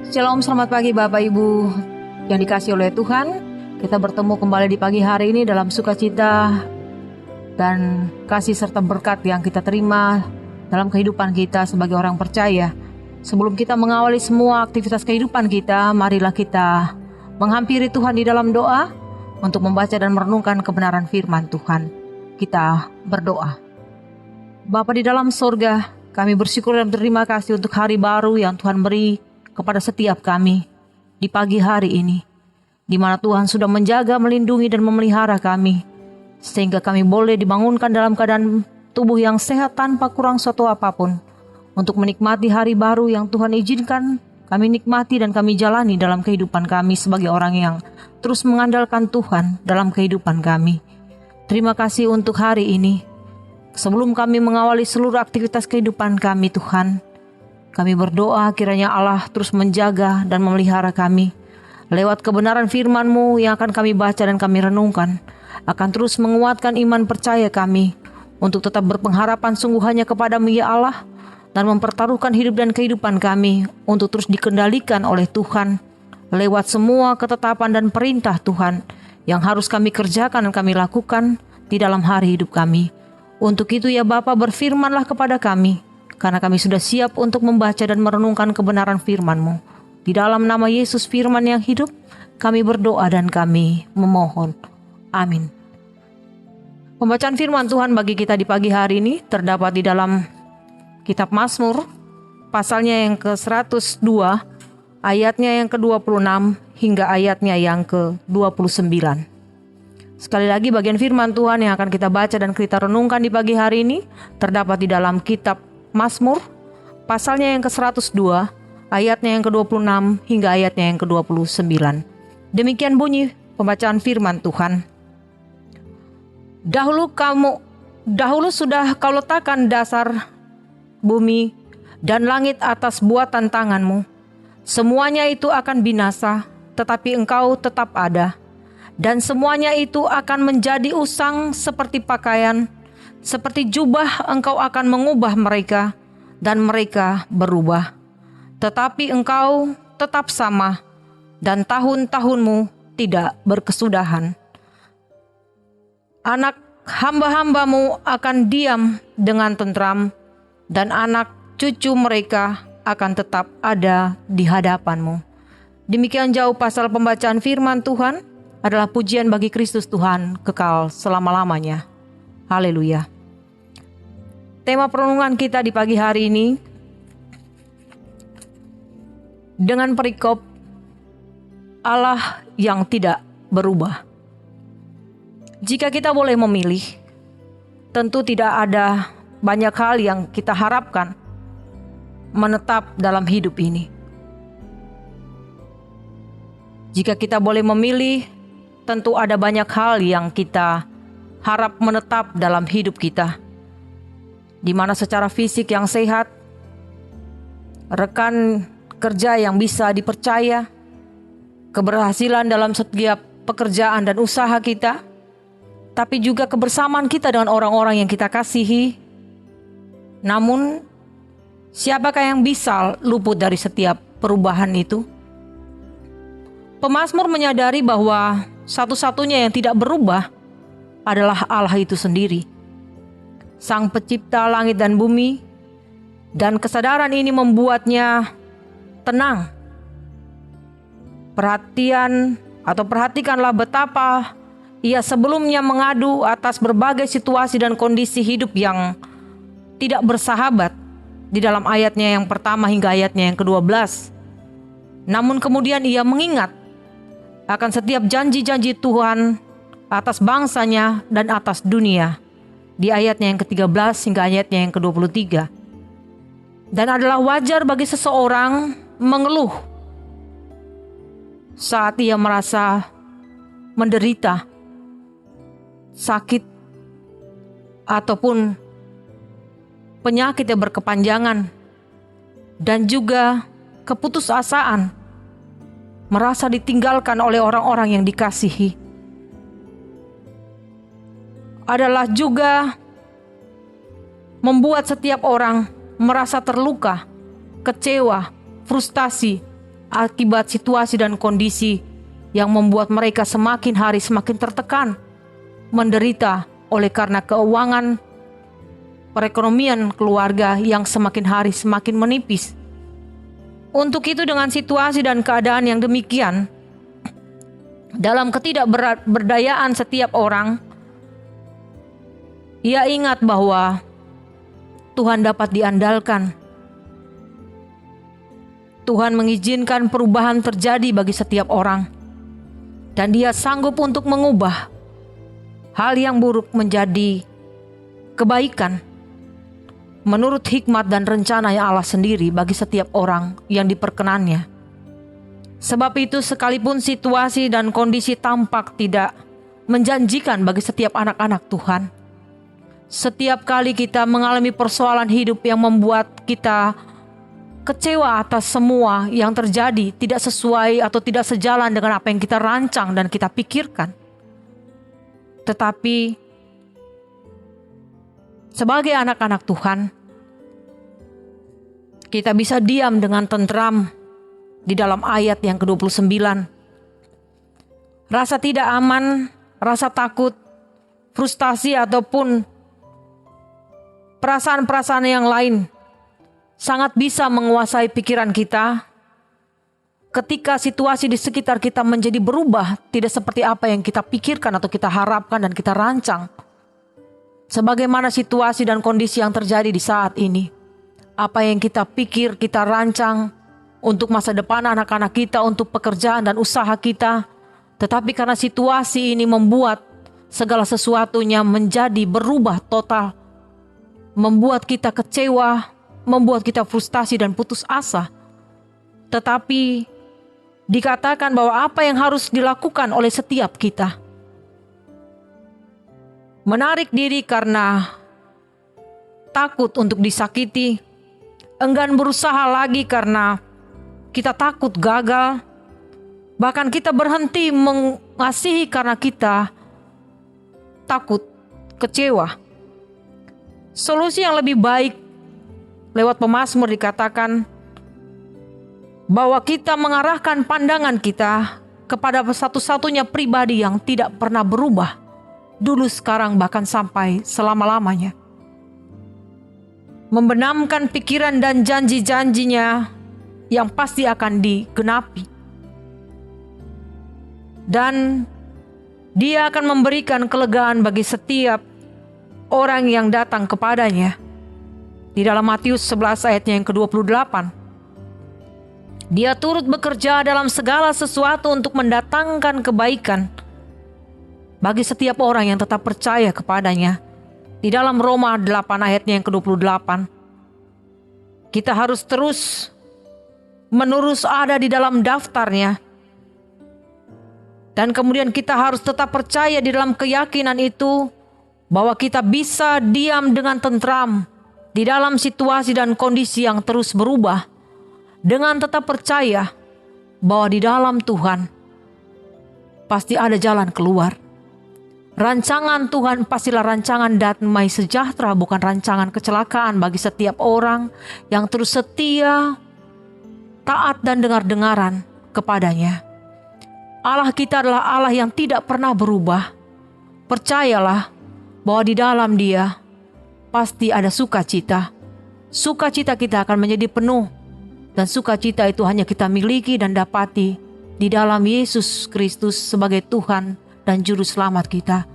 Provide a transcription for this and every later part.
Shalom, selamat pagi Bapak Ibu yang dikasihi oleh Tuhan. Kita bertemu kembali di pagi hari ini dalam sukacita dan kasih serta berkat yang kita terima dalam kehidupan kita sebagai orang percaya. Sebelum kita mengawali semua aktivitas kehidupan kita, marilah kita menghampiri Tuhan di dalam doa untuk membaca dan merenungkan kebenaran firman Tuhan. Kita berdoa. Bapa di dalam sorga, kami bersyukur dan berterima kasih untuk hari baru yang Tuhan beri kepada setiap kami di pagi hari ini, di mana Tuhan sudah menjaga, melindungi, dan memelihara kami, sehingga kami boleh dibangunkan dalam keadaan tubuh yang sehat tanpa kurang suatu apapun, untuk menikmati hari baru yang Tuhan izinkan kami nikmati dan kami jalani dalam kehidupan kami sebagai orang yang terus mengandalkan Tuhan dalam kehidupan kami. Terima kasih untuk hari ini. Sebelum kami mengawali seluruh aktivitas kehidupan kami, Tuhan, kami berdoa kiranya Allah terus menjaga dan memelihara kami. Lewat kebenaran firman-Mu yang akan kami baca dan kami renungkan, akan terus menguatkan iman percaya kami untuk tetap berpengharapan sungguh hanya kepada-Mu ya Allah, dan mempertaruhkan hidup dan kehidupan kami untuk terus dikendalikan oleh Tuhan lewat semua ketetapan dan perintah Tuhan yang harus kami kerjakan dan kami lakukan di dalam hari hidup kami. Untuk itu ya Bapa, berfirmanlah kepada kami, karena kami sudah siap untuk membaca dan merenungkan kebenaran firman-Mu. Di dalam nama Yesus firman yang hidup, kami berdoa dan kami memohon. Amin. Pembacaan firman Tuhan bagi kita di pagi hari ini terdapat di dalam kitab Mazmur, pasalnya yang ke-102, ayatnya yang ke-26 hingga ayatnya yang ke-29. Sekali lagi bagian firman Tuhan yang akan kita baca dan kita renungkan di pagi hari ini terdapat di dalam kitab Mazmur, pasalnya yang ke-102, ayatnya yang ke-26 hingga ayatnya yang ke-29. Demikian bunyi pembacaan firman Tuhan. Dahulu sudah kau letakkan dasar bumi dan langit atas buatan tangan-Mu. Semuanya itu akan binasa, tetapi Engkau tetap ada. Dan semuanya itu akan menjadi usang seperti pakaian, seperti jubah Engkau akan mengubah mereka, dan mereka berubah. Tetapi Engkau tetap sama, dan tahun-tahun-Mu tidak berkesudahan. Anak hamba-hamba-Mu akan diam dengan tentram, dan anak cucu mereka akan tetap ada di hadapan-Mu. Demikian jauh pasal pembacaan firman Tuhan, adalah pujian bagi Kristus Tuhan kekal selama-lamanya. Haleluya. Tema perenungan kita di pagi hari ini dengan perikop Allah yang tidak berubah. Jika kita boleh memilih, tentu tidak ada banyak hal yang kita harapkan menetap dalam hidup ini. Jika kita boleh memilih, tentu ada banyak hal yang kita harap menetap dalam hidup kita, di mana secara fisik yang sehat, rekan kerja yang bisa dipercaya, keberhasilan dalam setiap pekerjaan dan usaha kita, tapi juga kebersamaan kita dengan orang-orang yang kita kasihi. Namun, siapakah yang bisa luput dari setiap perubahan itu? Pemazmur menyadari bahwa satu-satunya yang tidak berubah adalah Allah itu sendiri, Sang Pencipta langit dan bumi, dan kesadaran ini membuatnya tenang. Perhatikanlah betapa ia sebelumnya mengadu atas berbagai situasi dan kondisi hidup yang tidak bersahabat di dalam ayatnya yang pertama hingga ayatnya yang ke-12. Namun kemudian ia mengingat akan setiap janji-janji Tuhan atas bangsanya dan atas dunia di ayatnya yang ke-13 hingga ayatnya yang ke-23. Dan adalah wajar bagi seseorang mengeluh saat ia merasa menderita, sakit, ataupun penyakit yang berkepanjangan, dan juga keputusasaan, merasa ditinggalkan oleh orang-orang yang dikasihi. Adalah juga membuat setiap orang merasa terluka, kecewa, frustasi, akibat situasi dan kondisi yang membuat mereka semakin hari semakin tertekan, menderita oleh karena keuangan perekonomian keluarga yang semakin hari semakin menipis. Untuk itu, dengan situasi dan keadaan yang demikian, dalam ketidakberdayaan setiap orang, ia ingat bahwa Tuhan dapat diandalkan. Tuhan mengizinkan perubahan terjadi bagi setiap orang, dan Dia sanggup untuk mengubah hal yang buruk menjadi kebaikan menurut hikmat dan rencana yang Allah sendiri bagi setiap orang yang diperkenannya. Sebab itu, sekalipun situasi dan kondisi tampak tidak menjanjikan bagi setiap anak-anak Tuhan, setiap kali kita mengalami persoalan hidup yang membuat kita kecewa atas semua yang terjadi tidak sesuai atau tidak sejalan dengan apa yang kita rancang dan kita pikirkan. Tetapi sebagai anak-anak Tuhan, kita bisa diam dengan tentram di dalam ayat yang ke-29. Rasa tidak aman, rasa takut, frustasi ataupun perasaan-perasaan yang lain sangat bisa menguasai pikiran kita ketika situasi di sekitar kita menjadi berubah tidak seperti apa yang kita pikirkan atau kita harapkan dan kita rancang. Sebagaimana situasi dan kondisi yang terjadi di saat ini, apa yang kita pikir, kita rancang untuk masa depan anak-anak kita, untuk pekerjaan dan usaha kita, tetapi karena situasi ini membuat segala sesuatunya menjadi berubah total, membuat kita kecewa, membuat kita frustasi dan putus asa. Tetapi dikatakan bahwa apa yang harus dilakukan oleh setiap kita, menarik diri karena takut untuk disakiti, enggan berusaha lagi karena kita takut gagal, bahkan kita berhenti mengasihi karena kita takut kecewa. Solusi yang lebih baik lewat pemazmur dikatakan bahwa kita mengarahkan pandangan kita kepada satu-satunya pribadi yang tidak pernah berubah, dulu, sekarang, bahkan sampai selama-lamanya. Membenamkan pikiran dan janji-janjinya yang pasti akan digenapi. Dan Dia akan memberikan kelegaan bagi setiap orang yang datang kepadanya. Di dalam Matius 11 ayatnya yang ke-28. Dia turut bekerja dalam segala sesuatu untuk mendatangkan kebaikan bagi setiap orang yang tetap percaya kepadanya. Di dalam Roma 8 ayatnya yang ke-28. Kita harus terus menerus ada di dalam daftarnya. Dan kemudian kita harus tetap percaya di dalam keyakinan itu bahwa kita bisa diam dengan tentram di dalam situasi dan kondisi yang terus berubah, dengan tetap percaya bahwa di dalam Tuhan pasti ada jalan keluar. Rancangan Tuhan pastilah rancangan damai sejahtera, bukan rancangan kecelakaan bagi setiap orang yang terus setia, taat dan dengar-dengaran kepadanya. Allah kita adalah Allah yang tidak pernah berubah. Percayalah bahwa di dalam Dia pasti ada sukacita. Sukacita kita akan menjadi penuh, dan sukacita itu hanya kita miliki dan dapati di dalam Yesus Kristus sebagai Tuhan dan Juru Selamat kita.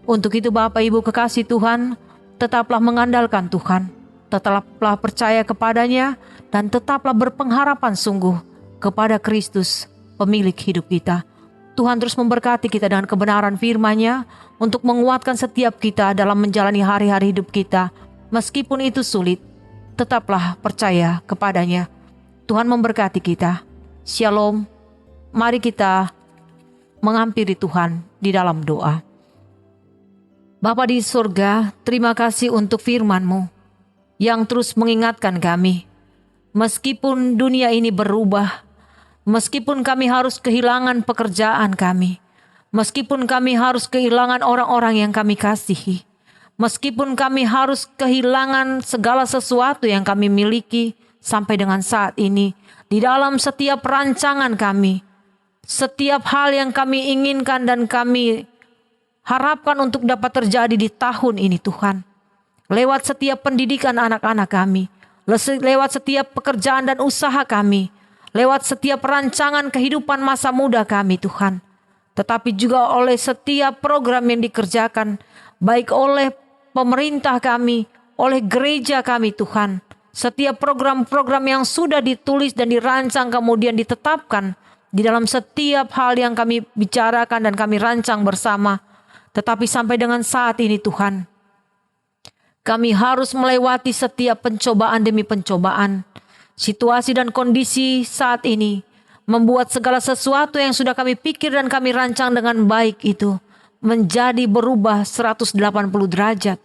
Untuk itu Bapak Ibu kekasih Tuhan, tetaplah mengandalkan Tuhan, tetaplah percaya kepadanya, dan tetaplah berpengharapan sungguh kepada Kristus, pemilik hidup kita. Tuhan terus memberkati kita dengan kebenaran firman-Nya untuk menguatkan setiap kita dalam menjalani hari-hari hidup kita. Meskipun itu sulit, tetaplah percaya kepadanya. Tuhan memberkati kita. Shalom. Mari kita menghampiri Tuhan di dalam doa. Bapa di surga, terima kasih untuk firman-Mu yang terus mengingatkan kami. Meskipun dunia ini berubah, meskipun kami harus kehilangan pekerjaan kami, meskipun kami harus kehilangan orang-orang yang kami kasihi, meskipun kami harus kehilangan segala sesuatu yang kami miliki sampai dengan saat ini, di dalam setiap rancangan kami, setiap hal yang kami inginkan dan kami harapkan untuk dapat terjadi di tahun ini Tuhan. Lewat setiap pendidikan anak-anak kami, lewat setiap pekerjaan dan usaha kami, lewat setiap rancangan kehidupan masa muda kami Tuhan. Tetapi juga oleh setiap program yang dikerjakan, baik oleh pemerintah kami, oleh gereja kami Tuhan. Setiap program-program yang sudah ditulis dan dirancang kemudian ditetapkan di dalam setiap hal yang kami bicarakan dan kami rancang bersama. Tetapi sampai dengan saat ini Tuhan, kami harus melewati setiap pencobaan demi pencobaan. Situasi dan kondisi saat ini membuat segala sesuatu yang sudah kami pikir dan kami rancang dengan baik itu menjadi berubah 180 derajat.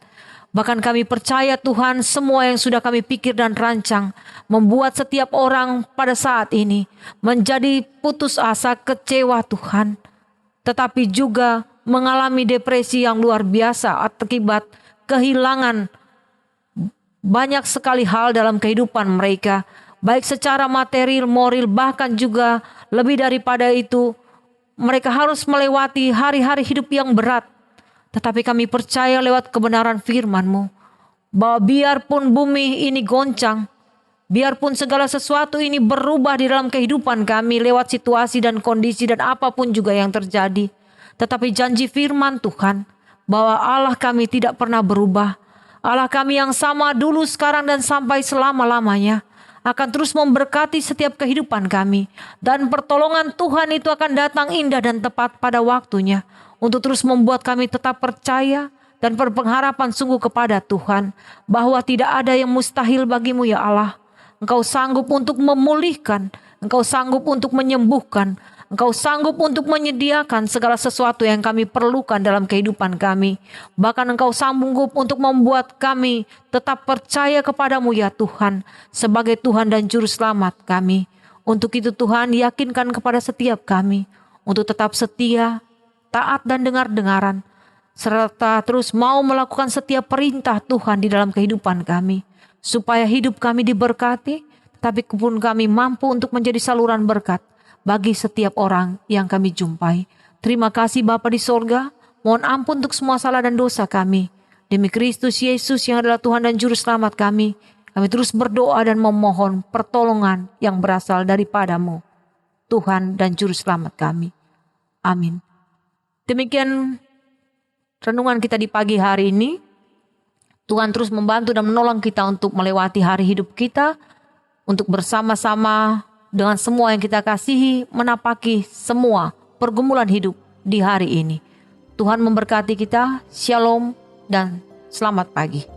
Bahkan kami percaya Tuhan, semua yang sudah kami pikir dan rancang membuat setiap orang pada saat ini menjadi putus asa, kecewa Tuhan. Tetapi juga mengalami depresi yang luar biasa akibat kehilangan banyak sekali hal dalam kehidupan mereka, baik secara material, moral, bahkan juga lebih daripada itu, mereka harus melewati hari-hari hidup yang berat. Tetapi kami percaya lewat kebenaran firman-Mu, bahwa biarpun bumi ini goncang, biarpun segala sesuatu ini berubah di dalam kehidupan kami lewat situasi dan kondisi dan apapun juga yang terjadi, tetapi janji firman Tuhan, bahwa Allah kami tidak pernah berubah. Allah kami yang sama dulu, sekarang, dan sampai selama-lamanya akan terus memberkati setiap kehidupan kami. Dan pertolongan Tuhan itu akan datang indah dan tepat pada waktunya untuk terus membuat kami tetap percaya dan berpengharapan sungguh kepada Tuhan, bahwa tidak ada yang mustahil bagimu ya Allah. Engkau sanggup untuk memulihkan, Engkau sanggup untuk menyembuhkan, Engkau sanggup untuk menyediakan segala sesuatu yang kami perlukan dalam kehidupan kami. Bahkan Engkau sanggup untuk membuat kami tetap percaya kepadamu ya Tuhan, sebagai Tuhan dan Juru Selamat kami. Untuk itu Tuhan, yakinkan kepada setiap kami untuk tetap setia, taat dan dengar-dengaran, serta terus mau melakukan setiap perintah Tuhan di dalam kehidupan kami, supaya hidup kami diberkati, tapi pun kami mampu untuk menjadi saluran berkat bagi setiap orang yang kami jumpai. Terima kasih Bapa di sorga, mohon ampun untuk semua salah dan dosa kami. Demi Kristus Yesus yang adalah Tuhan dan Juru Selamat kami terus berdoa dan memohon pertolongan yang berasal daripada-Mu, Tuhan dan Juru Selamat kami. Amin. Demikian renungan kita di pagi hari ini. Tuhan terus membantu dan menolong kita untuk melewati hari hidup kita, untuk bersama-sama dengan semua yang kita kasihi, menapaki semua pergumulan hidup di hari ini. Tuhan memberkati kita. Shalom dan selamat pagi.